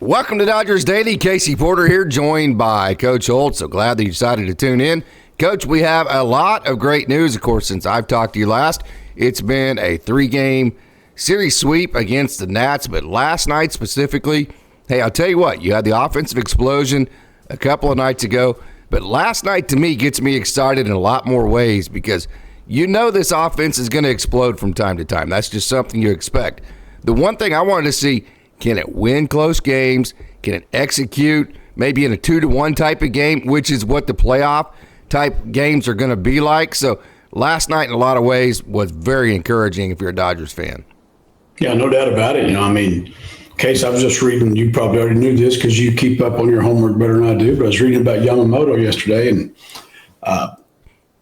Welcome to Dodgers Daily. Casey Porter here, joined by Coach Holt. So glad that you decided to tune in. Coach, we have a lot of great news, of course, since I've talked to you last. It's been a 3-game series sweep against the Nats, but last night specifically, hey, I'll tell you what, you had the offensive explosion a couple of nights ago, but last night to me gets me excited in a lot more ways because you know this offense is going to explode from time to time. That's just something you expect. The one thing I wanted to see, can it win close games? Can it execute maybe in a 2-1 type of game, which is what the playoff type games are going to be like? So last night in a lot of ways was very encouraging if you're a Dodgers fan. Yeah, no doubt about it. Case, I was just reading, you probably already knew this because you keep up on your homework better than I do, but I was reading about Yamamoto yesterday, and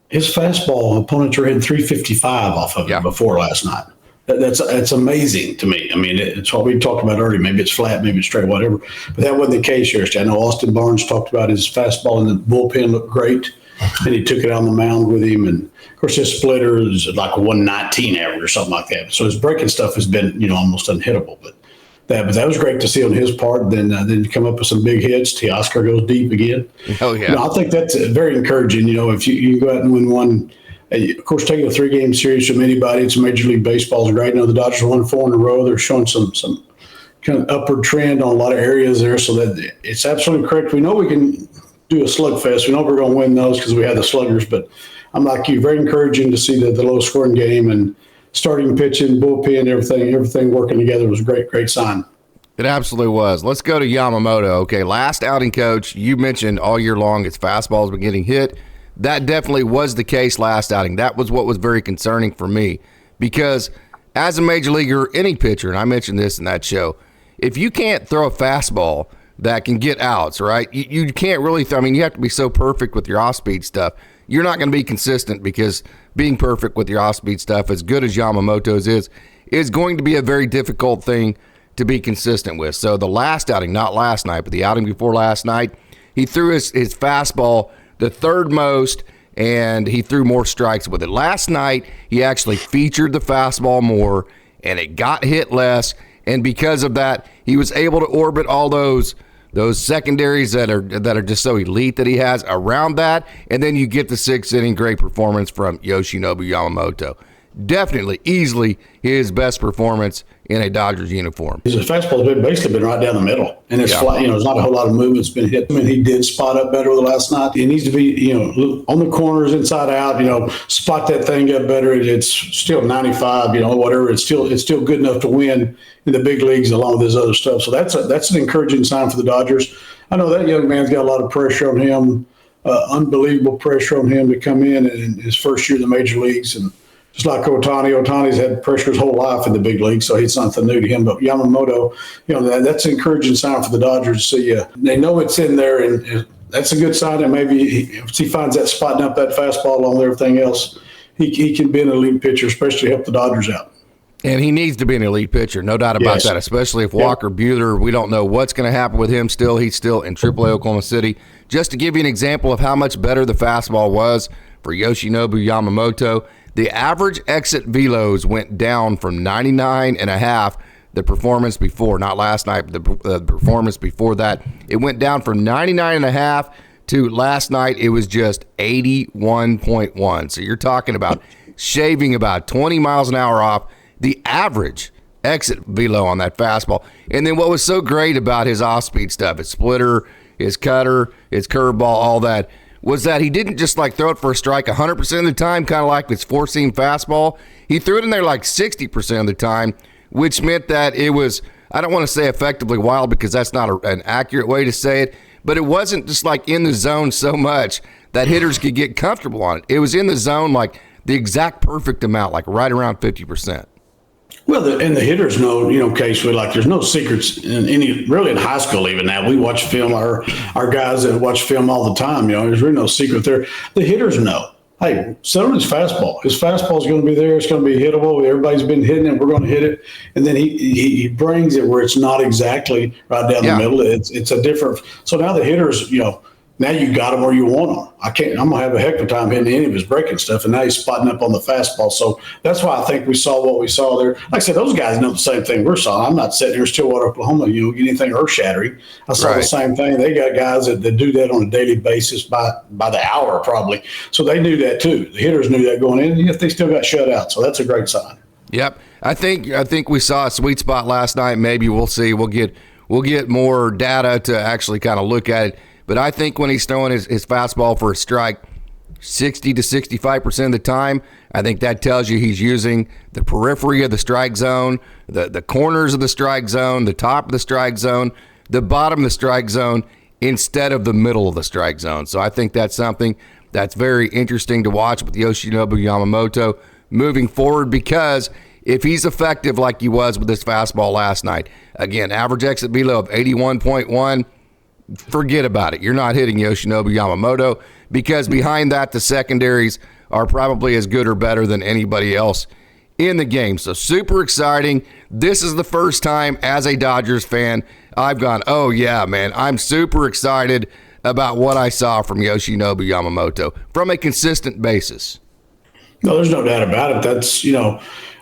his fastball, opponents are hitting 355 off of it before last night. That's amazing to me. I mean, it's what we talked about earlier. Maybe it's flat, maybe it's straight, whatever. But that wasn't the case yesterday. I know Austin Barnes talked about his fastball in the bullpen looked great, and he took it on the mound with him. And, of course, his splitter is like a 119 average or something like that. So his breaking stuff has been, almost unhittable. But that was great to see on his part. Then you come up with some big hits. Teoscar goes deep again. Oh, yeah. I think that's very encouraging. If you go out and win one. Of course, taking a 3-game series from anybody, it's Major League Baseball is great. The Dodgers won 4 in a row. They're showing some kind of upward trend on a lot of areas there, so that it's absolutely correct. We know we can do a slugfest. We know we're going to win those because we have the sluggers, but I'm like you, very encouraging to see the low-scoring game and starting pitching, bullpen, everything working together was a great sign. It absolutely was. Let's go to Yamamoto. Okay, last outing, Coach, you mentioned all year long his fastball's been getting hit. That definitely was the case last outing. That was what was very concerning for me because as a major leaguer, any pitcher, and I mentioned this in that show, if you can't throw a fastball that can get outs, right, you can't really you have to be so perfect with your off-speed stuff. You're not going to be consistent because being perfect with your off-speed stuff, as good as Yamamoto's is going to be a very difficult thing to be consistent with. So the last outing, not last night, but the outing before last night, he threw his fastball the third most, and he threw more strikes with it. Last night, he actually featured the fastball more, and it got hit less, and because of that, he was able to orbit all those secondaries that are just so elite that he has around that, and then you get the 6th-inning great performance from Yoshinobu Yamamoto. Definitely, easily his best performance in a Dodgers uniform. His fastball's basically been right down the middle, and it's flat. There's not a whole lot of movement's been hit. I mean, he did spot up better the last night. He needs to be, on the corners, inside out. Spot that thing up better. It's still 95. Whatever. It's still good enough to win in the big leagues along with his other stuff. So that's an encouraging sign for the Dodgers. I know that young man's got a lot of pressure on him, unbelievable pressure on him to come in his first year in the major leagues. And just like Ohtani's had pressure his whole life in the big league, so it's nothing new to him. But Yamamoto, that's an encouraging sign for the Dodgers to see. They know it's in there, and that's a good sign. And maybe if he finds that spotting up that fastball along with everything else, he can be an elite pitcher, especially help the Dodgers out. And he needs to be an elite pitcher, no doubt about that, especially if Walker Buehler, we don't know what's going to happen with him still. He's still in AAA Oklahoma City. Just to give you an example of how much better the fastball was for Yoshinobu Yamamoto, the average exit velos went down from 99.5, the performance before, not last night, but the performance before that. It went down from 99.5 to last night, it was just 81.1. So you're talking about shaving about 20 miles an hour off the average exit velo on that fastball. And then what was so great about his off-speed stuff, his splitter, his cutter, his curveball, all that, was that he didn't just throw it for a strike 100% of the time, kind of like his four-seam fastball. He threw it in there 60% of the time, which meant that it was, I don't want to say effectively wild because that's not an accurate way to say it, but it wasn't just in the zone so much that hitters could get comfortable on it. It was in the zone the exact perfect amount, right around 50%. Well, and the hitters know, Case, there's no secrets really in high school even now. We watch film, our guys that watch film all the time, there's really no secret there. The hitters know, hey, settle his fastball. His fastball is going to be there. It's going to be hittable. Everybody's been hitting it. We're going to hit it. And then he brings it where it's not exactly right down the middle. It's a different. So now the hitters, now you got him where you want him. I'm going to have a heck of a time hitting any of his breaking stuff, and now he's spotting up on the fastball. So that's why I think we saw what we saw there. Like I said, those guys know the same thing we're seeing. I'm not sitting here in Stillwater, Oklahoma, get anything earth-shattering. I saw the same thing. They got guys that do that on a daily basis by the hour probably. So they knew that too. The hitters knew that going in, and yet they still got shut out. So that's a great sign. Yep. I think we saw a sweet spot last night. Maybe we'll see. We'll get more data to actually kind of look at it. But I think when he's throwing his fastball for a strike 60 to 65% of the time, I think that tells you he's using the periphery of the strike zone, the corners of the strike zone, the top of the strike zone, the bottom of the strike zone, instead of the middle of the strike zone. So I think that's something that's very interesting to watch with Yoshinobu Yamamoto moving forward, because if he's effective like he was with his fastball last night, again, average exit velo of 81.1, forget about it. You're not hitting Yoshinobu Yamamoto, because behind that, the secondaries are probably as good or better than anybody else in the game. So super exciting. This is the first time as a Dodgers fan I've gone, oh yeah, man, I'm super excited about what I saw from Yoshinobu Yamamoto from a consistent basis. No, there's no doubt about it. That's,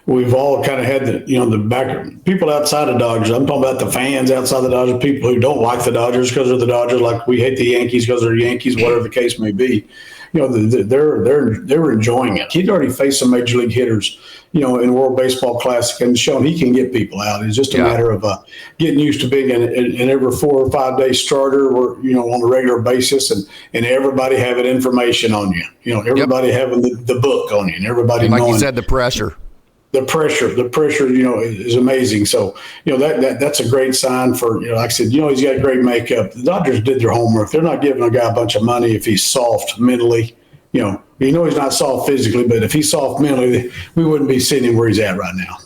we've all kind of had the back people outside of Dodgers. I'm talking about the fans outside the Dodgers, people who don't like the Dodgers because they're the Dodgers, like we hate the Yankees because they're Yankees, whatever the case may be. They're enjoying it. He'd already faced some major league hitters, in World Baseball Classic, and shown he can get people out. It's just a matter of getting used to being an every 4 or 5 day starter, or on a regular basis, and everybody having information on you. Everybody having the book on you, and everybody like knowing. You said, the pressure. The pressure, is amazing. So, that's a great sign for, like I said, he's got great makeup. The Dodgers did their homework. They're not giving a guy a bunch of money if he's soft mentally. He's not soft physically, but if he's soft mentally, we wouldn't be sitting him where he's at right now.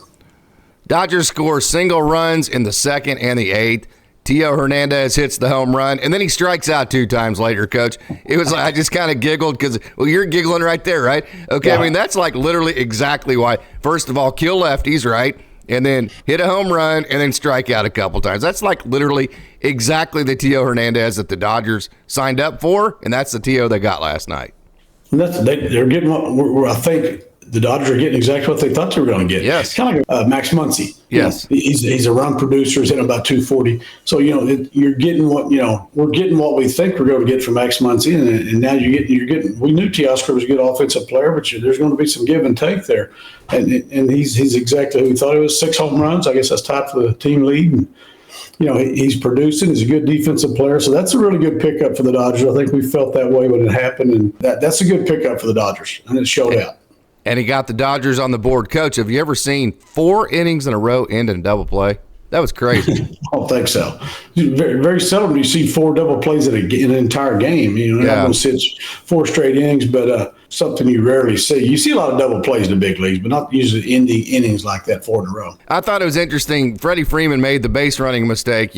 Dodgers score single runs in the second and the eighth. Teoscar Hernandez hits the home run, and then he strikes out 2 times later, Coach. It was like, I just kind of giggled because, you're giggling right there, right? Okay, yeah. I mean, that's like literally exactly why. First of all, kill lefties, right? And then hit a home run and then strike out a couple times. That's like literally exactly the Teoscar Hernandez that the Dodgers signed up for, and that's the Teo they got last night. And they're getting what I think the Dodgers are getting exactly what they thought they were going to get. Yes. It's kind of like Max Muncy. Yes. He's a run producer. He's hitting about 240. So, you're getting we're getting what we think we're going to get from Max Muncy. And now you're getting, we knew Teoscar was a good offensive player, but there's going to be some give and take there. And he's exactly who we thought he was. 6 home runs. I guess that's tied for the team lead. And, he's producing. He's a good defensive player. So that's a really good pickup for the Dodgers. I think we felt that way when it happened. And that's a good pickup for the Dodgers. And it showed out. And he got the Dodgers on the board. Coach, have you ever seen 4 innings in a row end in a double play? That was crazy. I don't think so. Very, very seldom do you see 4 double plays in an entire game. Not going to sit 4 straight innings, but something you rarely see. You see a lot of double plays in the big leagues, but not usually ending innings like that 4 in a row. I thought it was interesting. Freddie Freeman made the base running mistake.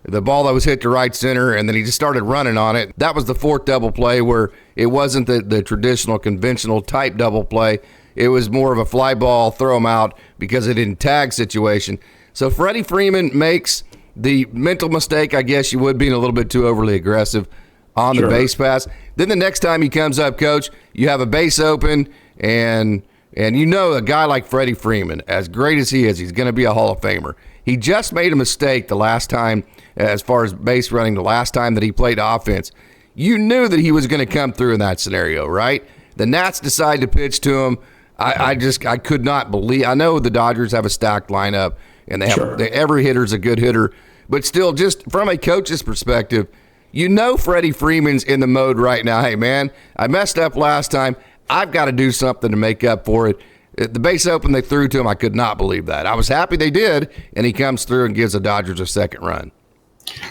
The ball that was hit to right center, and then he just started running on it. That was the 4th double play, where it wasn't the traditional, conventional type double play. It was more of a fly ball, throw him out because it didn't tag situation. So Freddie Freeman makes the mental mistake, I guess you would, being a little bit too overly aggressive on the base pass. Then the next time he comes up, Coach, you have a base open, and a guy like Freddie Freeman, as great as he is, he's going to be a Hall of Famer. He just made a mistake the last time, as far as base running, the last time that he played offense. You knew that he was going to come through in that scenario, right? The Nats decided to pitch to him. I could not believe. I know the Dodgers have a stacked lineup, and they have every hitter's a good hitter, but still, just from a coach's perspective, Freddie Freeman's in the mode right now. Hey, man, I messed up last time. I've got to do something to make up for it. The base open they threw to him, I could not believe that. I was happy they did, and he comes through and gives the Dodgers a second run.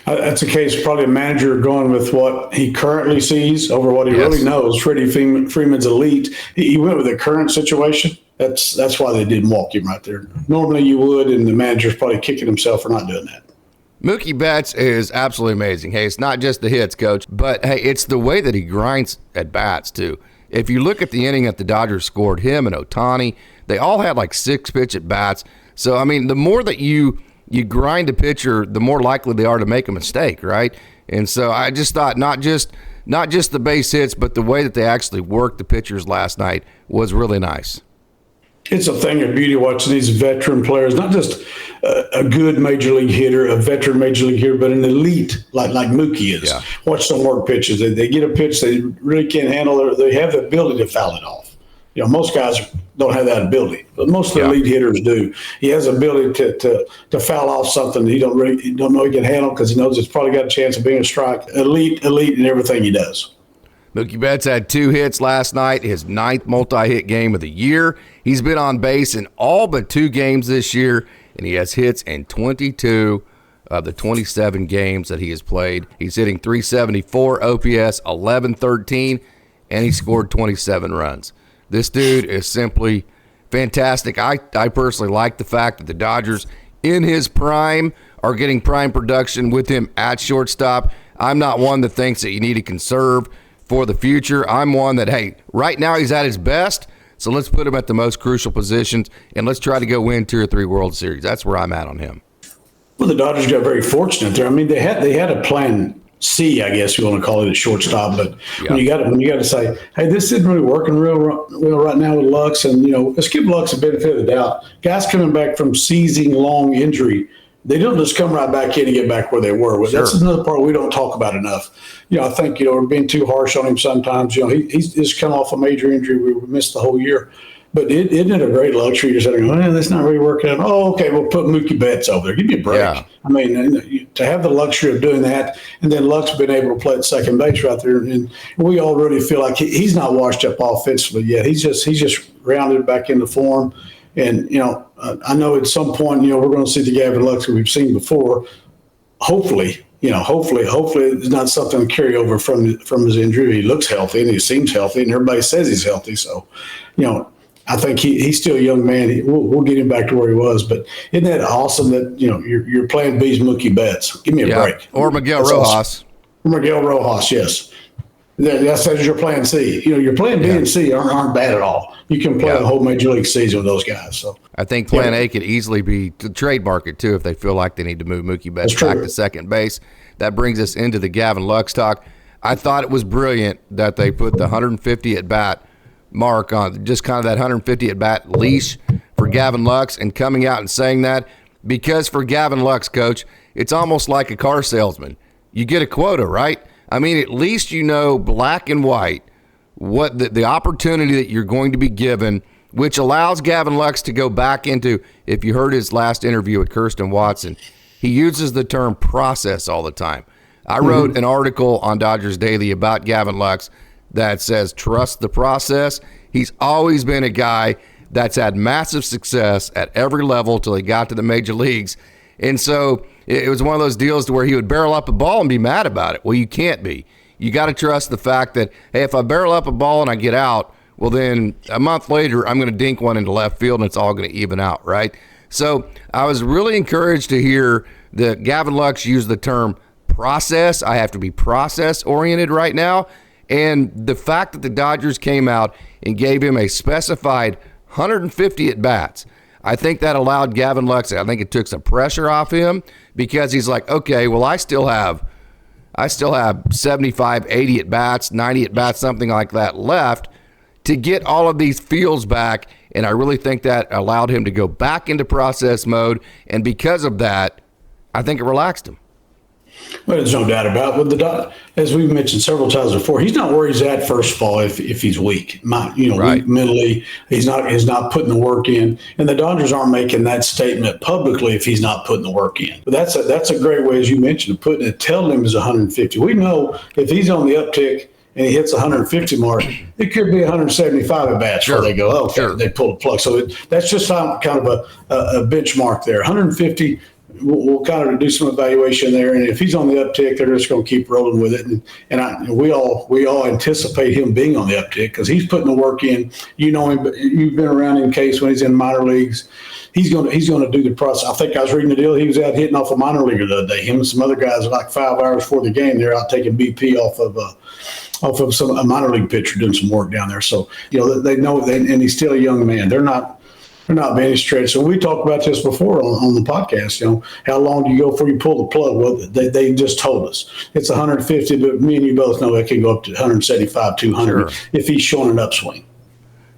That's a case, probably a manager going with what he currently sees over what he really knows. Freddie Freeman's elite. He went with the current situation. That's why they didn't walk him right there. Normally you would, and the manager's probably kicking himself for not doing that. Mookie Betts is absolutely amazing. Hey, it's not just the hits, Coach, but, hey, it's the way that he grinds at bats, too. If you look at the inning that the Dodgers scored, him and Ohtani, they all had like 6 pitch at bats. So, I mean, the more that you grind a pitcher, the more likely they are to make a mistake, right? And so I just thought not just the base hits, but the way that they actually worked the pitchers last night was really nice. It's a thing of beauty watching these veteran players, not just a good major league hitter, a veteran major league hitter, but an elite like Mookie is. Yeah. Watch them work pitches. They get a pitch they really can't handle. They have the ability to foul it off. Most guys don't have that ability, but most of the elite hitters do. He has the ability to foul off something he don't know he can handle because he knows it's probably got a chance of being a strike. Elite in everything he does. Mookie Betts had 2 hits last night, his 9th multi-hit game of the year. He's been on base in all but 2 games this year, and he has hits in 22 of the 27 games that he has played. He's hitting .374 OPS, 11-13, and he scored 27 runs. This dude is simply fantastic. I personally like the fact that the Dodgers, in his prime, are getting prime production with him at shortstop. I'm not one that thinks that you need to conserve for the future. I'm one that, hey, right now he's at his best, so let's put him at the most crucial positions, and let's try to go win 2 or 3 World Series. That's where I'm at on him. Well, the Dodgers got very fortunate there. I mean, they had a plan C, I guess you want to call it, a shortstop, but when you got to say, hey, this isn't really working real well right now with Lux, and let's give Lux a benefit of the doubt. Guys coming back from season long injury, they don't just come right back in and get back where they were. Sure. That's another part we don't talk about enough. I think we're being too harsh on him sometimes. He's just come off a major injury. We missed the whole year. But isn't it a great luxury to say, that's not really working out? Oh, okay, we'll put Mookie Betts over there. Give me a break. Yeah. I mean, to have the luxury of doing that, and then Lux been able to play at second base right there, and we all really feel like he's not washed up offensively yet. He's just rounded back into form. And, I know at some point, we're going to see the Gavin Lux we've seen before. Hopefully it's not something to carry over from his injury. He looks healthy and he seems healthy, and everybody says he's healthy. So, I think he's still a young man. We'll get him back to where he was. But isn't that awesome that you're playing B's Mookie Betts? Give me a break. Or Miguel Rojas. Awesome. Miguel Rojas, yes. That says you're playing C. Your playing B and C aren't bad at all. You can play the whole major league season with those guys. So I think plan A could easily be to trademark it too if they feel like they need to move Mookie Betts back to second base. That brings us into the Gavin Lux talk. I thought it was brilliant that they put the 150 at bat mark on just kind of that 150 at bat leash for Gavin Lux, and coming out and saying that, because for Gavin Lux, coach, it's almost like a car salesman. You get a quota, right? I mean, at least black and white what the opportunity that you're going to be given, which allows Gavin Lux to go back into, if you heard his last interview with Kirsten Watson, he uses the term process all the time. I wrote an article on Dodgers Daily about Gavin Lux that says trust the process. He's always been a guy that's had massive success at every level till he got to the major leagues. And so it was one of those deals to where he would barrel up a ball and be mad about it. Well, you can't be. You got to trust the fact that, hey, if I barrel up a ball and I get out, well, then a month later, I'm going to dink one into left field and it's all going to even out, right? So I was really encouraged to hear that Gavin Lux use the term process. I have to be process-oriented right now. And the fact that the Dodgers came out and gave him a specified 150 at-bats, I think that allowed Gavin Lux, I think it took some pressure off him, because he's like, okay, well, I still have 75, 80 at-bats, 90 at-bats, something like that left to get all of these fields back. And I really think that allowed him to go back into process mode. And because of that, I think it relaxed him. Well, there's no doubt about it. As we've mentioned several times before, he's not where he's at, first of all, if he's weak. Right. Weak mentally. He's not putting the work in. And the Dodgers aren't making that statement publicly if he's not putting the work in. But that's a great way, as you mentioned, of telling him he's 150. We know if he's on the uptick and he hits 150 mark, it could be 175 at bats where they go, they pull the plug. So that's just kind of a benchmark there. 150. We'll kind of do some evaluation there, and if he's on the uptick, they're just going to keep rolling with it. And we all anticipate him being on the uptick because he's putting the work in. You know him, you've been around him in case when he's in minor leagues. He's going to do the process. I think I was reading the deal. He was out hitting off a minor leaguer the other day. Him and some other guys are like 5 hours before the game. They're out taking BP off of a minor league pitcher doing some work down there. So they know, and he's still a young man. They're not There not be any stretch. So we talked about this before on the podcast. How long do you go before you pull the plug? Well, they just told us it's 150, but me and you both know it can go up to 175, 200 if he's showing an upswing.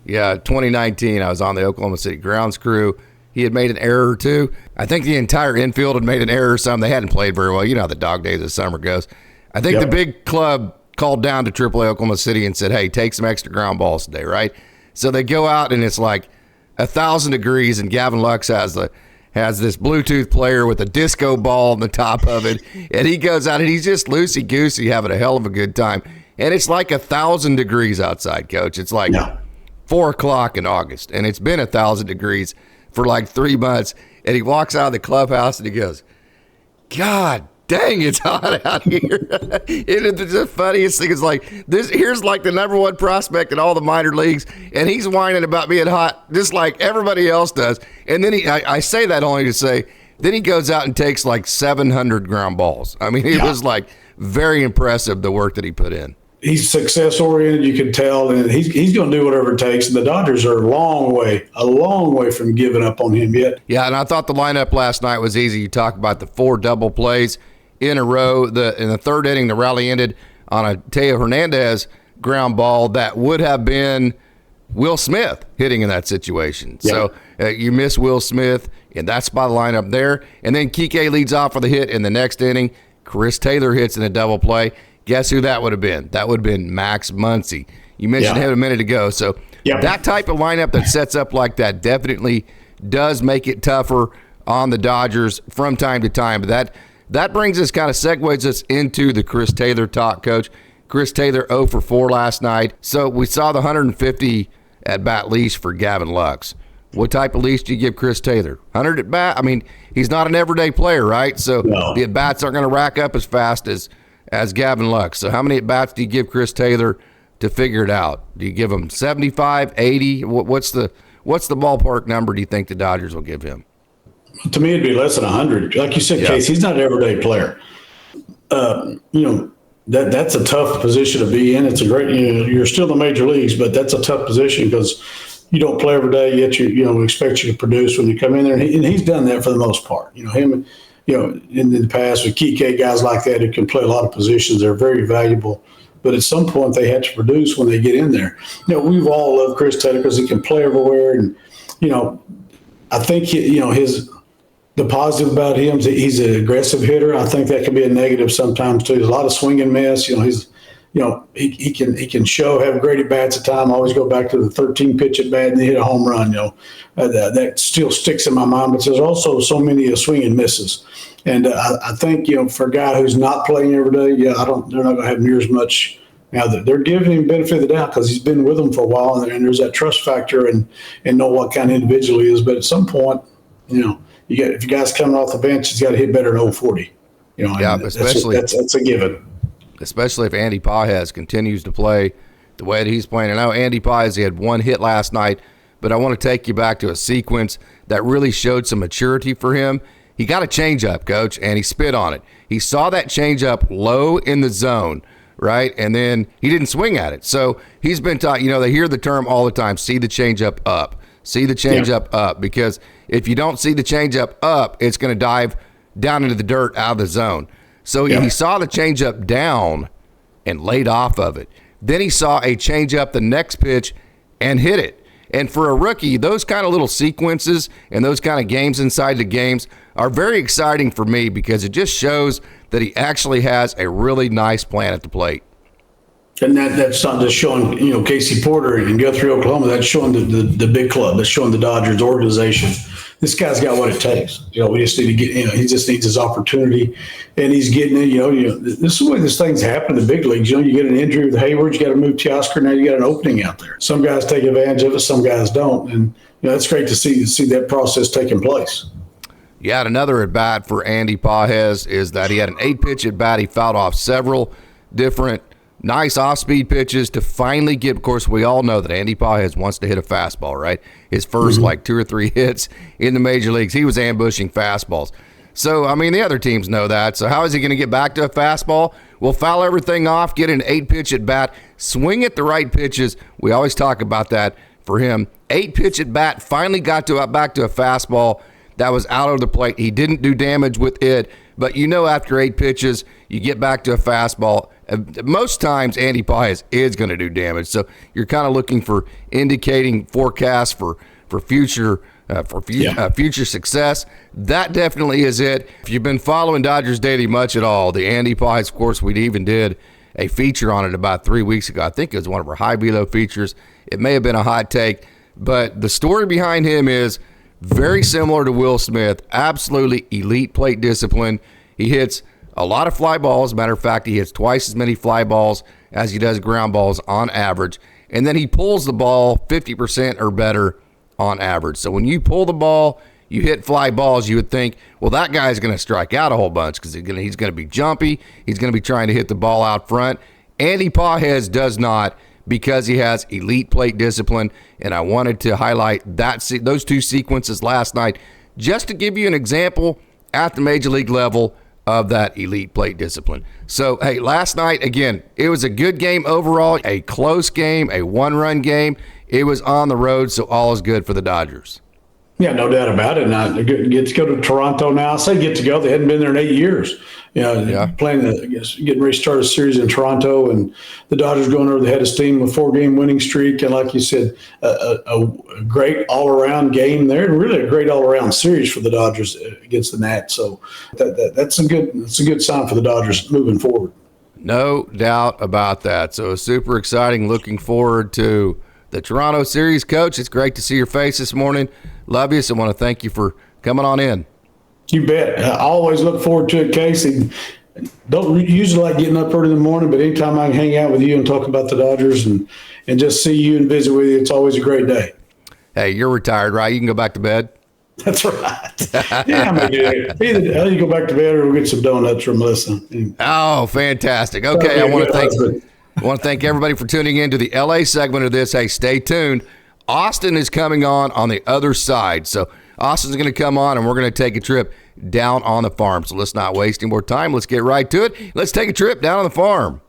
Yeah, 2019, I was on the Oklahoma City grounds crew. He had made an error or two. I think the entire infield had made an error or something. They hadn't played very well. You know how the dog days of summer goes. I think the big club called down to AAA Oklahoma City and said, hey, take some extra ground balls today, right? So they go out, and it's like 1,000 degrees, and Gavin Lux has this Bluetooth player with a disco ball on the top of it, and he goes out, and he's just loosey-goosey having a hell of a good time. And it's like 1,000 degrees outside, Coach. It's like 4 o'clock in August, and it's been 1,000 degrees for like 3 months, and he walks out of the clubhouse, and he goes, God dang, it's hot out here. And the funniest thing is like this. Here's like the number one prospect in all the minor leagues, and he's whining about being hot, just like everybody else does. And then I say that only to say, then he goes out and takes like 700 ground balls. I mean, it was like very impressive, the work that he put in. He's success oriented, you can tell, and he's going to do whatever it takes. And the Dodgers are a long way from giving up on him yet. Yeah, and I thought the lineup last night was easy. You talk about the 4 double plays in a row. In the third inning, the rally ended on a Teoscar Hernandez ground ball that would have been Will Smith hitting in that situation. Yeah. So you miss Will Smith in that spot of the lineup there. And then Kike leads off for the hit in the next inning. Chris Taylor hits in a double play. Guess who that would have been? That would have been Max Muncy. You mentioned him a minute ago. So that type of lineup that sets up like that definitely does make it tougher on the Dodgers from time to time. But that brings us, kind of segues us into the Chris Taylor talk, Coach. Chris Taylor 0 for 4 last night. So we saw the 150 at-bat leash for Gavin Lux. What type of leash do you give Chris Taylor? 100 at-bat? I mean, he's not an everyday player, right? So the at-bats aren't going to rack up as fast as Gavin Lux. So how many at-bats do you give Chris Taylor to figure it out? Do you give him 75, 80? What's the ballpark number do you think the Dodgers will give him? To me, it'd be less than 100. Like you said, Case, he's not an everyday player. That's a tough position to be in. It's a great, you're still in the major leagues, but that's a tough position because you don't play every day, yet we expect you to produce when you come in there. And he's done that for the most part. Him, in the past with Kike, guys like that who can play a lot of positions, they're very valuable. But at some point, they have to produce when they get in there. We've all loved Chris Taylor because he can play everywhere. And, I think, the positive about him is that he's an aggressive hitter. I think that can be a negative sometimes too. There's a lot of swing and miss. He can have great at bats at time. I always go back to the 13 pitch at bat and he hit a home run. That still sticks in my mind. But there's also so many swing and misses. And I think for a guy who's not playing every day, they're not going to have near as much. Now they're giving him benefit of the doubt because he's been with them for a while, and there's that trust factor and know what kind of individual he is. But at some point, if your guy's coming off the bench, he's got to hit better than 0-40. Especially that's a given. Especially if Andy Pages continues to play the way that he's playing. I know Andy Pages, he had 1 hit last night, but I want to take you back to a sequence that really showed some maturity for him. He got a changeup, Coach, and he spit on it. He saw that changeup low in the zone, right? And then he didn't swing at it. So he's been taught, they hear the term all the time, see the changeup up. See the changeup up, because if you don't see the changeup up, it's going to dive down into the dirt out of the zone. So he saw the changeup down and laid off of it. Then he saw a changeup the next pitch and hit it. And for a rookie, those kind of little sequences and those kind of games inside the games are very exciting for me because it just shows that he actually has a really nice plan at the plate. And that's not just showing, Casey Porter and Guthrie, Oklahoma. That's showing the big club. That's showing the Dodgers organization. This guy's got what it takes. We just need to get, he just needs his opportunity, and he's getting it. This is the way this thing's happen in the big leagues. You get an injury with Hayward, you got to move Teoscar. Now you got an opening out there. Some guys take advantage of it, some guys don't, and that's great to see that process taking place. Yeah, another at bat for Andy Pages is that he had an 8-pitch at bat. He fouled off several different nice off-speed pitches to finally get, of course, we all know that Andy Pages wants to hit a fastball, right? His first, 2 or 3 hits in the major leagues, he was ambushing fastballs. So, the other teams know that. So how is he going to get back to a fastball? We'll foul everything off, get an 8-pitch at bat, swing at the right pitches. We always talk about that. for him. 8-pitch at bat, finally got back to a fastball that was out of the plate. He didn't do damage with it, but after 8 pitches, you get back to a fastball. Most times, Andy Pages is going to do damage. So you're kind of looking for indicating forecasts for future future success. That definitely is it. If you've been following Dodgers Daily much at all, the Andy Pages, of course, we even did a feature on it about 3 weeks ago. I think it was one of our high velo features. It may have been a hot take, but the story behind him is very similar to Will Smith. Absolutely elite plate discipline. He hits a lot of fly balls. Matter of fact, he hits twice as many fly balls as he does ground balls on average. And then he pulls the ball 50% or better on average. So when you pull the ball, you hit fly balls, you would think, well, that guy's going to strike out a whole bunch because he's going to be jumpy. He's going to be trying to hit the ball out front. Andy Pages does not, because he has elite plate discipline. And I wanted to highlight those two sequences last night just to give you an example at the major league level of that elite plate discipline. So, hey, last night, again, it was a good game overall, a close game, a one-run game. It was on the road, so all is good for the Dodgers. Yeah, no doubt about it. Now, get to go to Toronto now. I say get to go. They hadn't been there in 8 years. Getting ready to start a series in Toronto, and the Dodgers going over the head of steam with 4-game winning streak. And like you said, a great all-around game there, and really a great all-around series for the Dodgers against the Nats. So that's a good sign for the Dodgers moving forward. No doubt about that. So super exciting. Looking forward to the Toronto series. Coach, it's great to see your face this morning. Love you, so I want to thank you for coming on in. You bet. I always look forward to it, Casey. Don't usually like getting up early in the morning, but anytime I can hang out with you and talk about the Dodgers and just see you and visit with you, it's always a great day. Hey, you're retired, right? You can go back to bed? That's right. Yeah, I may do that. Either you go back to bed or we'll get some donuts from Melissa. Oh, fantastic. Okay, I want to thank everybody for tuning in to the LA segment of this. Hey, stay tuned. Austin is coming on the other side. So Austin's going to come on, and we're going to take a trip down on the farm. So let's not waste any more time. Let's get right to it. Let's take a trip down on the farm.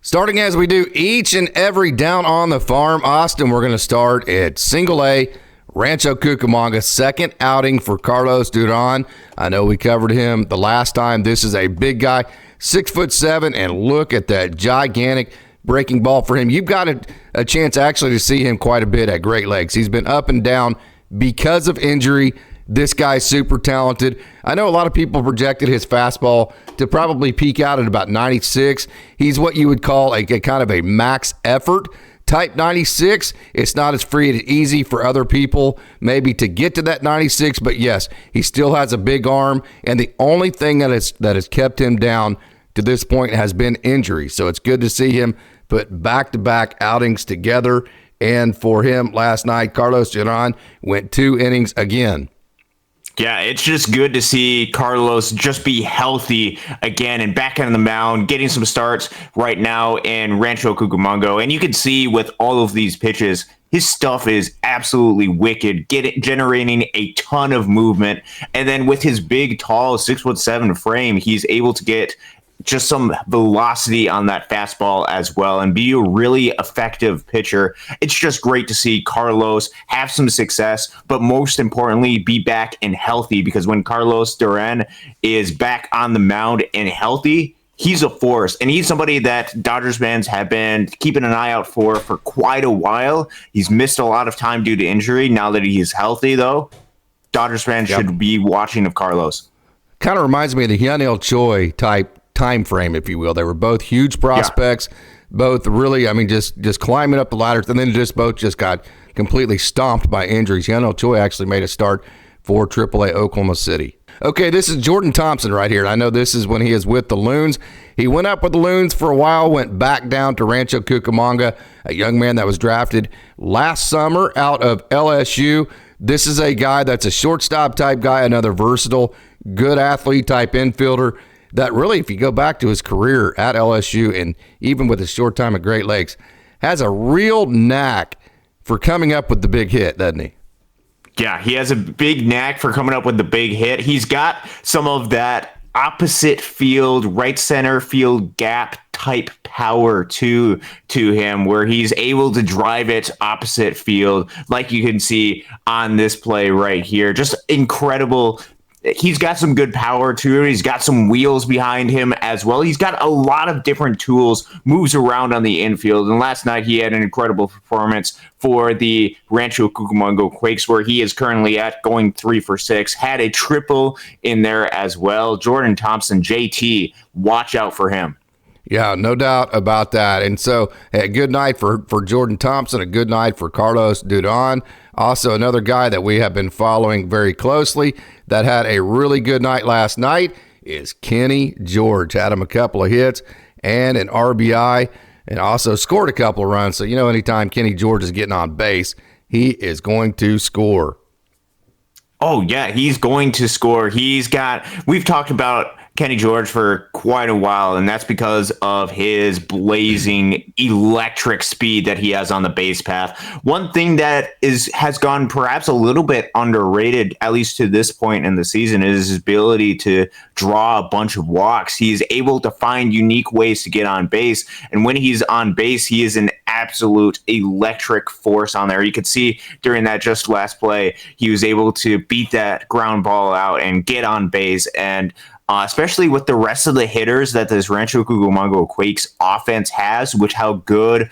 Starting as we do each and every down on the farm, Austin, we're going to start at single A, Rancho Cucamonga, second outing for Karros Duran. I know we covered him the last time. This is a big guy, 6'7", and look at that gigantic breaking ball for him. You've got a chance actually to see him quite a bit at Great Lakes. He's been up and down because of injury. This guy's super talented. I know a lot of people projected his fastball to probably peak out at about 96. He's what you would call a kind of a max effort type 96. It's not as free and easy for other people maybe to get to that 96, but yes, he still has a big arm, and the only thing that has kept him down to this point has been injury. So it's good to see him put back-to-back outings together, and for him last night, Karros Duran went 2 innings again. Yeah, it's just good to see Karros just be healthy again and back on the mound, getting some starts right now in Rancho Cucamonga. And you can see with all of these pitches, his stuff is absolutely wicked, generating a ton of movement. And then with his big, tall, 6'7" frame, he's able to get just some velocity on that fastball as well and be a really effective pitcher. It's just great to see Karros have some success, but most importantly, be back and healthy, because when Karros Duran is back on the mound and healthy, he's a force, and he's somebody that Dodgers fans have been keeping an eye out for quite a while. He's missed a lot of time due to injury. Now that he's healthy, though, Dodgers fans should be watching of Karros. Kind of reminds me of the Hyunil Choi type time frame, if you will. They were both huge prospects, both really, I mean, just climbing up the ladder, and then both got completely stomped by injuries. Hyunil Choi actually made a start for AAA Oklahoma City. Okay, this is Jordan Thompson right here. I know this is when he is with the Loons. He went up with the Loons for a while, went back down to Rancho Cucamonga, a young man that was drafted last summer out of LSU. This is a guy that's a shortstop type guy, another versatile, good athlete type infielder that really, if you go back to his career at LSU and even with his short time at Great Lakes, has a real knack for coming up with the big hit, doesn't he? Yeah, he has a big knack for coming up with the big hit. He's got some of that opposite field, right center field gap type power to him, where he's able to drive it opposite field, like you can see on this play right here. Just incredible. He's got some good power to it. He's got some wheels behind him as well. He's got a lot of different tools, moves around on the infield. And last night he had an incredible performance for the Rancho Cucamonga Quakes, where he is currently at going 3 for 6. Had a triple in there as well. Jordan Thompson, JT, watch out for him. Yeah, no doubt about that. And so a good night for Jordan Thompson, a good night for Karros Duran. Also another guy that we have been following very closely that had a really good night last night is Kenny George. Had him a couple of hits and an RBI and also scored a couple of runs. So, anytime Kenny George is getting on base, he is going to score. Oh, yeah, he's going to score. We've talked about Kenny George for quite a while, and that's because of his blazing electric speed that he has on the base path. One thing that has gone perhaps a little bit underrated, at least to this point in the season, is his ability to draw a bunch of walks. He's able to find unique ways to get on base, and when he's on base, he is an absolute electric force on there. You could see during that just last play, he was able to beat that ground ball out and get on base, and especially with the rest of the hitters that this Rancho Cucamonga Quakes offense has, which how good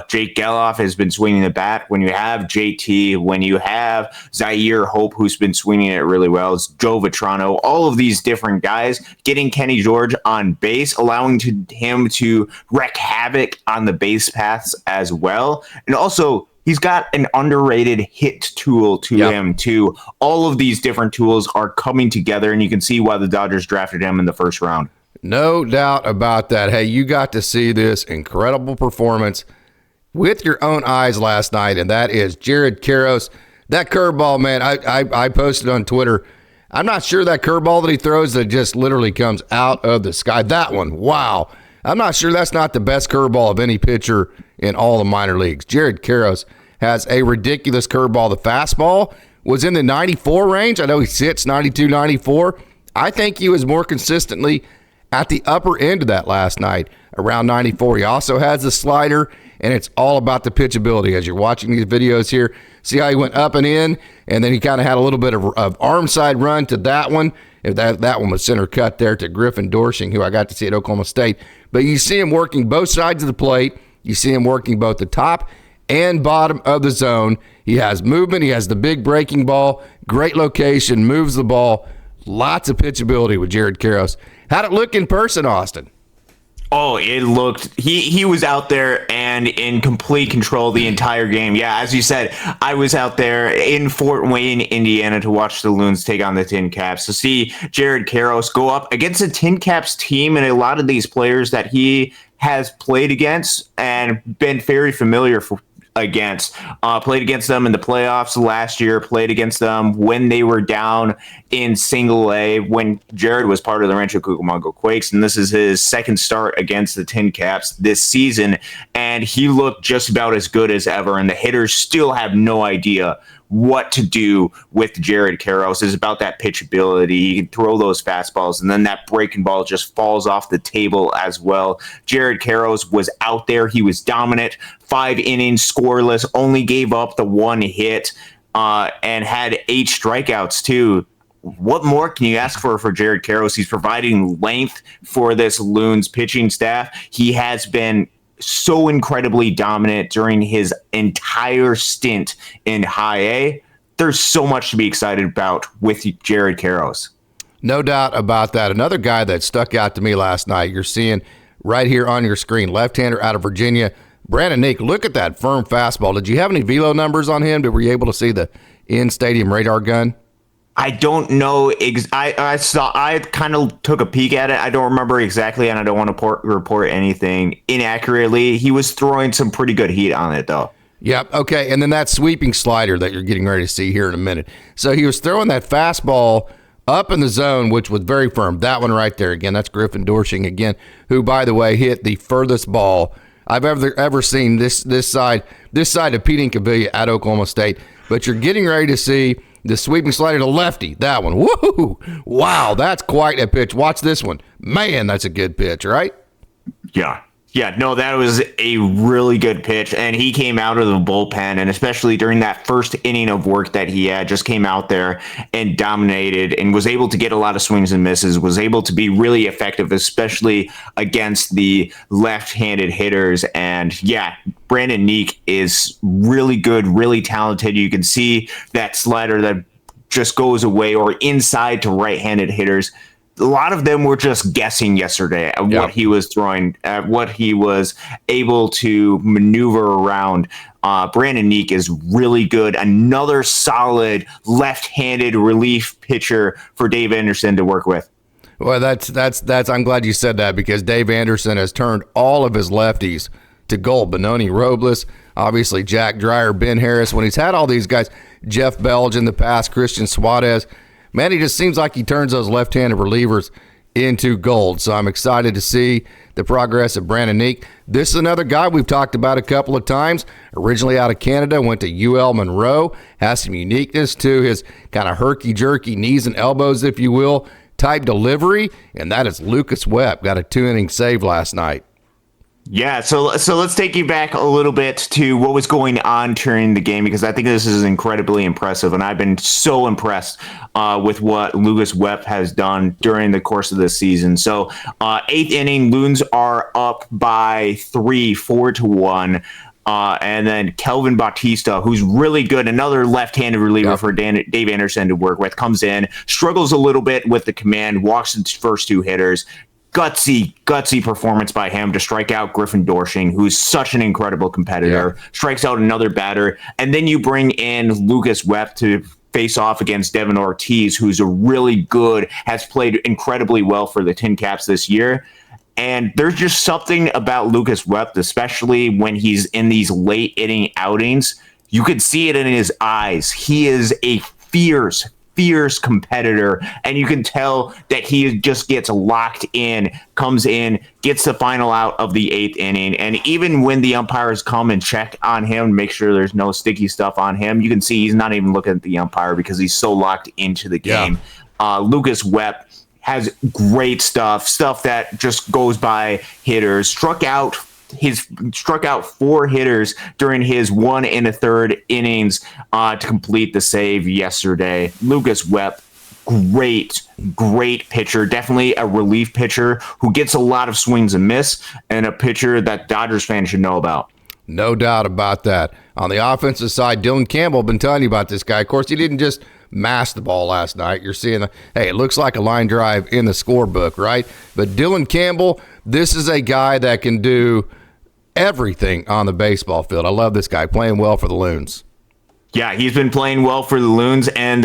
Jake Geloff has been swinging the bat. When you have JT, when you have Zaire Hope, who's been swinging it really well, it's Joe Vitrano, all of these different guys getting Kenny George on base, allowing him to wreak havoc on the base paths as well. And also, he's got an underrated hit tool to him, too. All of these different tools are coming together, and you can see why the Dodgers drafted him in the first round. No doubt about that. Hey, you got to see this incredible performance with your own eyes last night, and that is Jared Karros. That curveball, man, I posted on Twitter. I'm not sure that curveball that he throws that just literally comes out of the sky. That one, wow. I'm not sure that's not the best curveball of any pitcher in all the minor leagues. Jared Karros has a ridiculous curveball. The fastball was in the 94 range. I know he sits 92, 94. I think he was more consistently at the upper end of that last night, around 94. He also has the slider, and it's all about the pitchability. As you're watching these videos here, see how he went up and in, and then he kind of had a little bit of arm side run to that one. That one was center cut there to Griffin Doersching, who I got to see at Oklahoma State. But you see him working both sides of the plate. You see him working both the top and bottom of the zone. He has movement. He has the big breaking ball. Great location. Moves the ball. Lots of pitchability with Jared Karros. How'd it look in person, Austin? Oh, it looked, he was out there and in complete control the entire game. Yeah, as you said, I was out there in Fort Wayne, Indiana to watch the Loons take on the Tin Caps. To see Jared Karros go up against a Tin Caps team and a lot of these players that he has played against and been very familiar against. Played against them in the playoffs last year, played against them when they were down in Single A when Jared was part of the Rancho Cucamonga Quakes, and this is his second start against the Tin Caps this season, and he looked just about as good as ever, and the hitters still have no idea what to do with Jared Karros. Is about that pitchability. He can throw those fastballs, and then that breaking ball just falls off the table as well. Jared Karros was out there. He was dominant. 5 innings, scoreless, only gave up the 1 hit, and had 8 strikeouts too. What more can you ask for Jared Karros? He's providing length for this Loons pitching staff. He has been so incredibly dominant during his entire stint in High A. There's so much to be excited about with Jared Karros. No doubt about that. Another guy that stuck out to me last night, you're seeing right here on your screen, left-hander out of Virginia, Brandon Neeck. Look at that firm fastball. Did you have any velo numbers on him? Were you able to see the in-stadium radar gun? I don't know. I kind of took a peek at it. I don't remember exactly, and I don't want to report anything inaccurately. He was throwing some pretty good heat on it, though. Yep. Okay. And then that sweeping slider that you're getting ready to see here in a minute. So he was throwing that fastball up in the zone, which was very firm. That one right there. Again, that's Griffin Doersching again, who, by the way, hit the furthest ball I've ever seen this side of Pete Incaviglia at Oklahoma State. But you're getting ready to see The sweeping slider to lefty. That one. Woo! Wow, that's quite a pitch. Watch this one. Man, that's a good pitch, right? Yeah. Yeah, no, that was a really good pitch, and he came out of the bullpen, and especially during that first inning of work that he had, just came out there and dominated and was able to get a lot of swings and misses, was able to be really effective, especially against the left-handed hitters. And yeah, Brandon Neeck is really good, really talented. You can see that slider that just goes away or inside to right-handed hitters. A lot of them were just guessing yesterday at what he was throwing, at what he was able to maneuver around. Brandon Neeck is really good. Another solid left-handed relief pitcher for Dave Anderson to work with. Well, that's. I'm glad you said that, because Dave Anderson has turned all of his lefties to gold. Benoni Robles, obviously Jack Dreyer, Ben Harris. When he's had all these guys, Jeff Belge in the past, Christian Suarez. Man, he just seems like he turns those left-handed relievers into gold. So I'm excited to see the progress of Brandon Neeck. This is another guy we've talked about a couple of times. Originally out of Canada, went to UL Monroe, has some uniqueness to his kind of herky-jerky knees and elbows, if you will, type delivery, and that is Lucas Wepf. Got a 2-inning save last night. Yeah, so let's take you back a little bit to what was going on during the game, because I think this is incredibly impressive, and I've been so impressed with what Lucas Wepf has done during the course of this season. So, 8th inning, Loons are up by 4-1. And then Kelvin Bautista, who's really good, another left-handed reliever for Dave Anderson to work with, comes in, struggles a little bit with the command, walks the first 2 hitters. Gutsy performance by him to strike out Griffin Dorshing, who's such an incredible competitor, strikes out another batter. And then you bring in Lucas Wepf to face off against Devin Ortiz, who's a really good, has played incredibly well for the Tin Caps this year. And there's just something about Lucas Wepf, especially when he's in these late inning outings. You could see it in his eyes. He is a fierce competitor, and you can tell that he just gets locked in, comes in, gets the final out of the 8th inning. And even when the umpires come and check on him, make sure there's no sticky stuff on him, you can see he's not even looking at the umpire because he's so locked into the game. Lucas Wepf has great stuff that just goes by hitters. Struck out 4 hitters during his 1 1/3 innings to complete the save yesterday. Lucas Wepf, great pitcher, definitely a relief pitcher who gets a lot of swings and miss, and a pitcher that Dodgers fans should know about. No doubt about that. On the offensive side, Dylan Campbell, been telling you about this guy. Of course, he didn't just mash the ball last night. You're seeing, it looks like a line drive in the scorebook, right? But Dylan Campbell, this is a guy that can do everything on the baseball field. I love this guy, playing well for the Loons. Yeah, he's been playing well for the Loons, and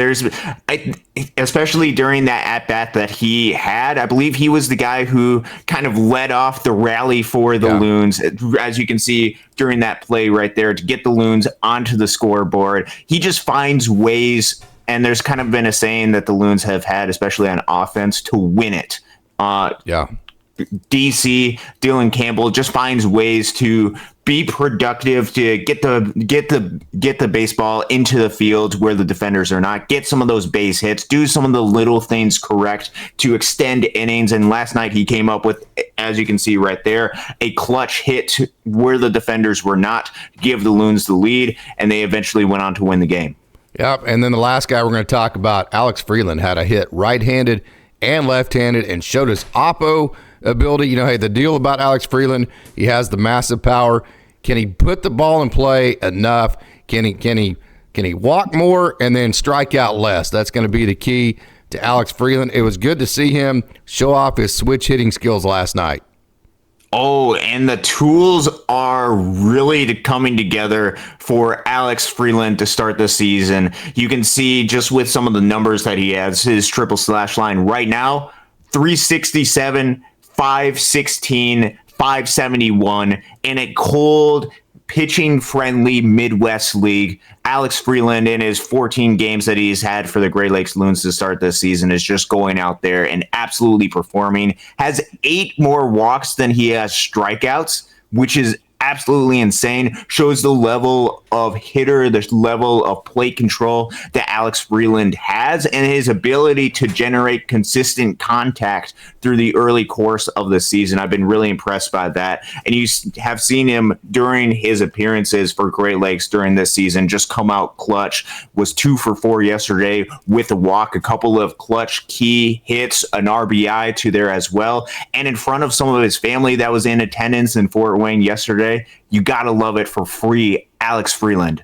especially during that at-bat that he had, I believe he was the guy who kind of led off the rally for the Loons, as you can see during that play right there, to get the Loons onto the scoreboard. He just finds ways, and there's kind of been a saying that the Loons have had, especially on offense, to win it. DC, Dylan Campbell, just finds ways to be productive, to get the baseball into the field where the defenders are not, get some of those base hits, do some of the little things correct to extend innings. And last night he came up with, as you can see right there, a clutch hit where the defenders were not, give the Loons the lead, and they eventually went on to win the game. Yep, and then the last guy we're going to talk about, Alex Freeland, had a hit right-handed and left-handed and showed his oppo ability. The deal about Alex Freeland, he has the massive power. Can he put the ball in play enough? Can he walk more and then strike out less? That's going to be the key to Alex Freeland. It was good to see him show off his switch hitting skills last night. Oh, and the tools are really coming together for Alex Freeland to start the season. You can see just with some of the numbers that he has, his triple slash line right now, 367, 516, 571 in a cold, pitching-friendly Midwest League. Alex Freeland, in his 14 games that he's had for the Great Lakes Loons to start this season, is just going out there and absolutely performing. Has 8 more walks than he has strikeouts, which is absolutely insane. Shows the level of hitter, the level of plate control that Alex Freeland has, and his ability to generate consistent contact through the early course of the season. I've been really impressed by that. And you have seen him during his appearances for Great Lakes during this season just come out clutch. Was 2 for 4 yesterday with a walk, a couple of clutch key hits, an RBI to there as well. And in front of some of his family that was in attendance in Fort Wayne yesterday, you got to love it for free Alex Freeland.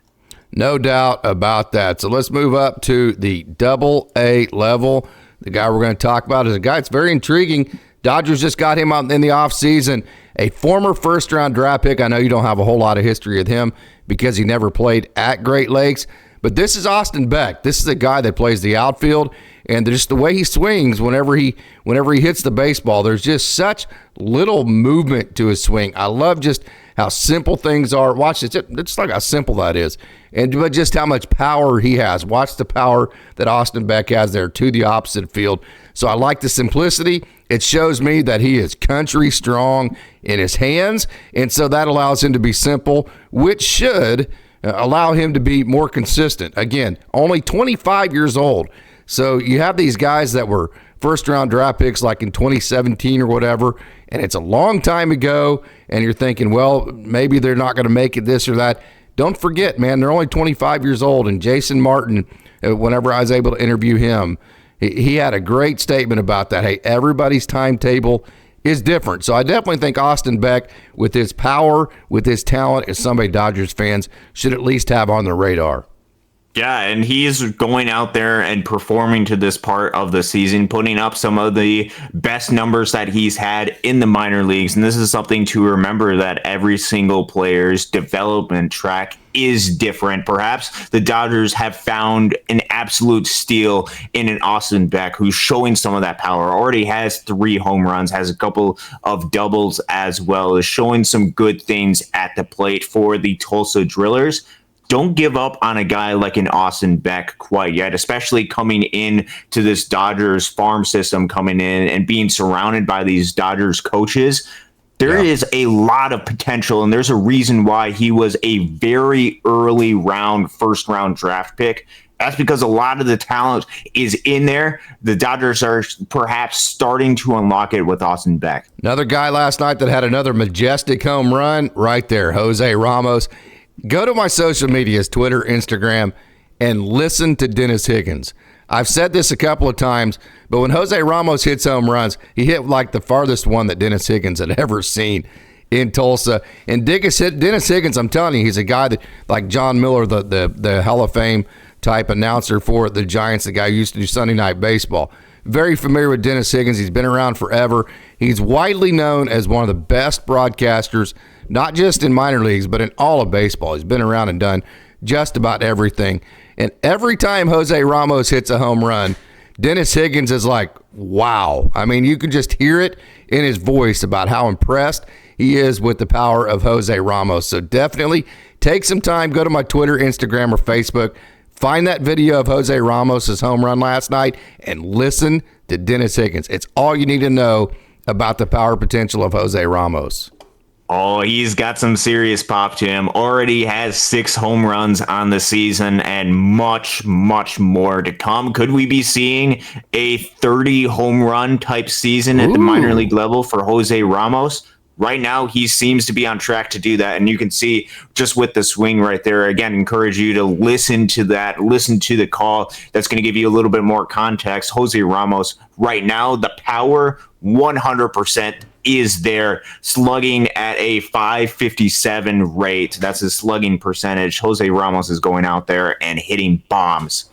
No doubt about that. So let's move up to the Double-A level. The guy we're going to talk about is a guy that's very intriguing. Dodgers just got him out in the offseason, a former first-round draft pick. I know you don't have a whole lot of history with him because he never played at Great Lakes, but this is Austin Beck. This is a guy that plays the outfield, and just the way he swings whenever he hits the baseball, there's just such little movement to his swing. I love just how simple things are. Watch it. It's like how simple that is. But just how much power he has. Watch the power that Austin Beck has there to the opposite field. So I like the simplicity. It shows me that he is country strong in his hands, and so that allows him to be simple, which should allow him to be more consistent. Again, only 25 years old. So you have these guys that were first-round draft picks like in 2017 or whatever, and it's a long time ago, and you're thinking, well, maybe they're not going to make it this or that. Don't forget, man, they're only 25 years old, and Jason Martin, whenever I was able to interview him, he had a great statement about that. Hey, everybody's timetable is different. So I definitely think Austin Beck, with his power, with his talent, is somebody Dodgers fans should at least have on their radar. Yeah, and he is going out there and performing to this part of the season, putting up some of the best numbers that he's had in the minor leagues. And this is something to remember, that every single player's development track is different. Perhaps the Dodgers have found an absolute steal in an Austin Beck who's showing some of that power. Already has 3 home runs, has a couple of doubles as well, is showing some good things at the plate for the Tulsa Drillers. Don't give up on a guy like an Austin Beck quite yet, especially coming in to this Dodgers farm system, coming in and being surrounded by these Dodgers coaches. There is a lot of potential, and there's a reason why he was a very early first round draft pick. That's because a lot of the talent is in there. The Dodgers are perhaps starting to unlock it with Austin Beck. Another guy last night that had another majestic home run right there, Jose Ramos. Go to my social medias, Twitter, Instagram, and listen to Dennis Higgins. I've said this a couple of times, but when Jose Ramos hits home runs, he hit like the farthest one that Dennis Higgins had ever seen in Tulsa. And Dennis Higgins, I'm telling you, he's a guy that, like John Miller, the Hall of Fame type announcer for the Giants, the guy who used to do Sunday Night Baseball. Very familiar with Dennis Higgins. He's been around forever. He's widely known as one of the best broadcasters, not just in minor leagues, but in all of baseball. He's been around and done just about everything. And every time Jose Ramos hits a home run, Dennis Higgins is like, wow. I mean, you can just hear it in his voice about how impressed he is with the power of Jose Ramos. So definitely take some time, go to my Twitter, Instagram, or Facebook, find that video of Jose Ramos' home run last night, and listen to Dennis Higgins. It's all you need to know about the power potential of Jose Ramos. Oh, he's got some serious pop to him. Already has 6 home runs on the season and much, much more to come. Could we be seeing a 30 home run type season at the minor league level for Jose Ramos? Right now, he seems to be on track to do that. And you can see just with the swing right there, again, encourage you to listen to that, listen to the call. That's going to give you a little bit more context. Jose Ramos, right now, the power 100% is there, slugging at a .557 rate. That's his slugging percentage. Jose Ramos is going out there and hitting bombs.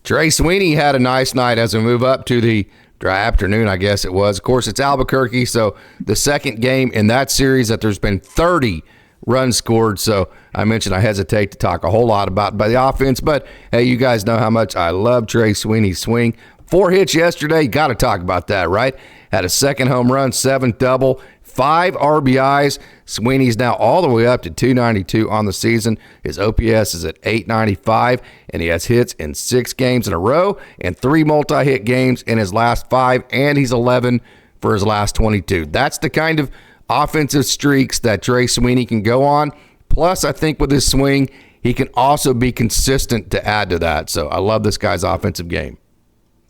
Trey Sweeney had a nice night as we move up to the afternoon, I guess it was. Of course, it's Albuquerque, so the second game in that series that there's been 30 runs scored. So I mentioned I hesitate to talk a whole lot about the offense, but hey, you guys know how much I love Trey Sweeney's swing. 4 hits yesterday, got to talk about that, right? Had a second home run, 7th double, 5 RBIs. Sweeney's now all the way up to 292 on the season. His OPS is at 895, and he has hits in 6 games in a row and 3 multi-hit games in his last 5, and he's 11 for his last 22. That's the kind of offensive streaks that Trey Sweeney can go on. Plus, I think with his swing, he can also be consistent to add to that. So I love this guy's offensive game.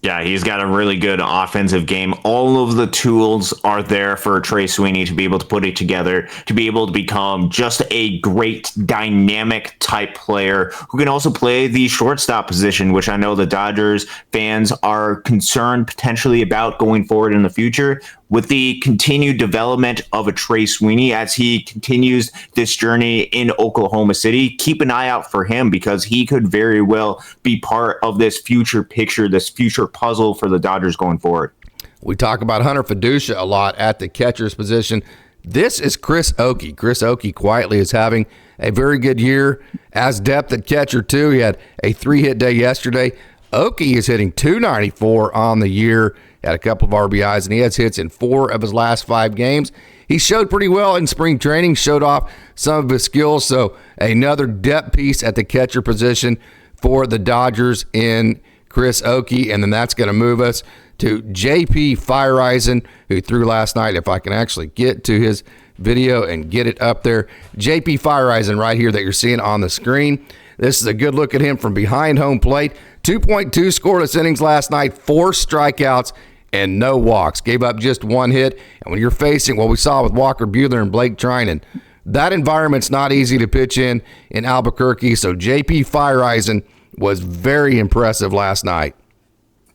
Yeah, he's got a really good offensive game. All of the tools are there for Trey Sweeney to be able to put it together, to be able to become just a great dynamic type player who can also play the shortstop position, which I know the Dodgers fans are concerned potentially about going forward in the future. With the continued development of a Trey Sweeney as he continues this journey in Oklahoma City, keep an eye out for him because he could very well be part of this future picture, this future puzzle for the Dodgers going forward. We talk about Hunter Fiducia a lot at the catcher's position. This is Chris Okey. Chris Okey quietly is having a very good year as depth at catcher, too. He had a 3-hit day yesterday. Okey is hitting .294 on the year, had a couple of RBIs, and he has hits in 4 of his last 5 games. He showed pretty well in spring training, showed off some of his skills, so another depth piece at the catcher position for the Dodgers in Chris Okey, and then that's going to move us to JP Feyereisen, who threw last night. If I can actually get to his video and get it up there. JP Feyereisen right here that you're seeing on the screen. This is a good look at him from behind home plate. 2.2 scoreless innings last night, 4 strikeouts, and no walks. Gave up just 1 hit. And when you're facing what we saw with Walker Buehler and Blake Trinan, that environment's not easy to pitch in Albuquerque. So JP Feyereisen was very impressive last night.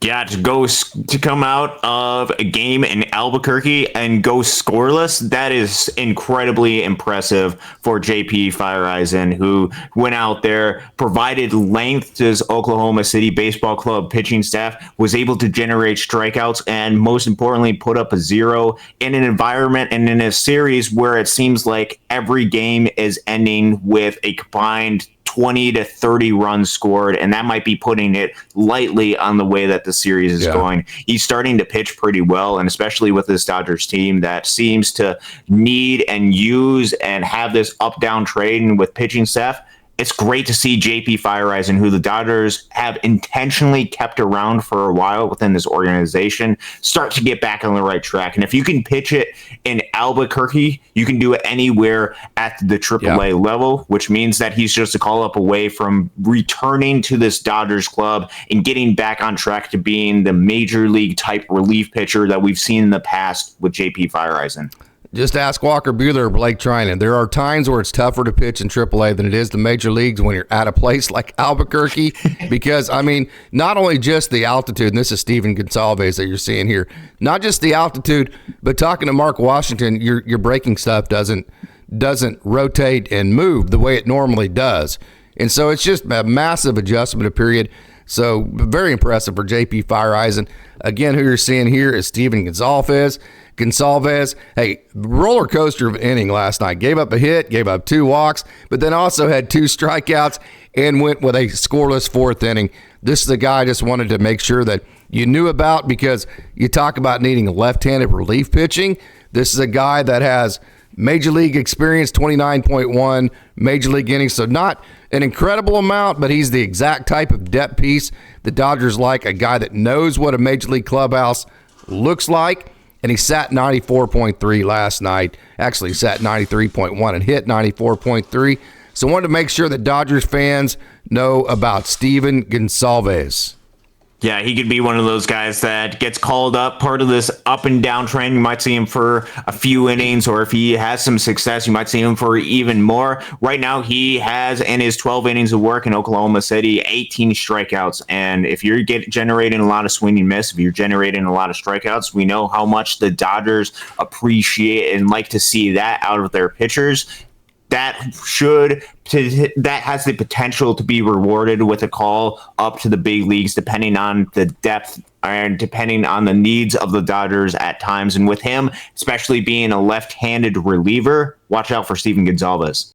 Yeah, to come out of a game in Albuquerque and go scoreless, that is incredibly impressive for JP Feyereisen, who went out there, provided length to his Oklahoma City Baseball Club pitching staff, was able to generate strikeouts, and most importantly, put up a 0 in an environment and in a series where it seems like every game is ending with a combined 20 to 30 runs scored, and that might be putting it lightly on the way that the series is going. He's starting to pitch pretty well, and especially with this Dodgers team that seems to need and use and have this up-down trade with pitching staff. It's great to see JP Feyereisen, who the Dodgers have intentionally kept around for a while within this organization, start to get back on the right track. And if you can pitch it in Albuquerque, you can do it anywhere at the AAA level, which means that he's just a call-up away from returning to this Dodgers club and getting back on track to being the major league type relief pitcher that we've seen in the past with JP Feyereisen. Just ask Walker Buehler or Blake Trinan. There are times where it's tougher to pitch in AAA than it is the major leagues when you're at a place like Albuquerque because, I mean, not only just the altitude, and this is Steven Gonsalves that you're seeing here, not just the altitude, but talking to Mark Washington, your breaking stuff doesn't rotate and move the way it normally does. And so it's just a massive adjustment period. So very impressive for JP Feyereisen. Again, who you're seeing here is Steven Gonsalves. Hey, roller coaster of inning last night. Gave up a hit, gave up 2 walks, but then also had 2 strikeouts and went with a scoreless 4th inning. This is a guy I just wanted to make sure that you knew about because you talk about needing left-handed relief pitching. This is a guy that has major league experience, 29.1 major league innings. So not an incredible amount, but he's the exact type of depth piece the Dodgers like, a guy that knows what a major league clubhouse looks like. And he sat 94.3 last night. Actually, he sat 93.1 and hit 94.3. So I wanted to make sure that Dodgers fans know about Steven Gonsalves. Yeah, he could be one of those guys that gets called up, part of this up and down trend. You might see him for a few innings, or if he has some success, you might see him for even more. Right now, he has, in his 12 innings of work in Oklahoma City, 18 strikeouts. And if you're generating a lot of swing and miss, if you're generating a lot of strikeouts, we know how much the Dodgers appreciate and like to see that out of their pitchers. That has the potential to be rewarded with a call up to the big leagues, depending on the depth and depending on the needs of the Dodgers at times. And with him, especially being a left-handed reliever, watch out for Steven Gonsalves.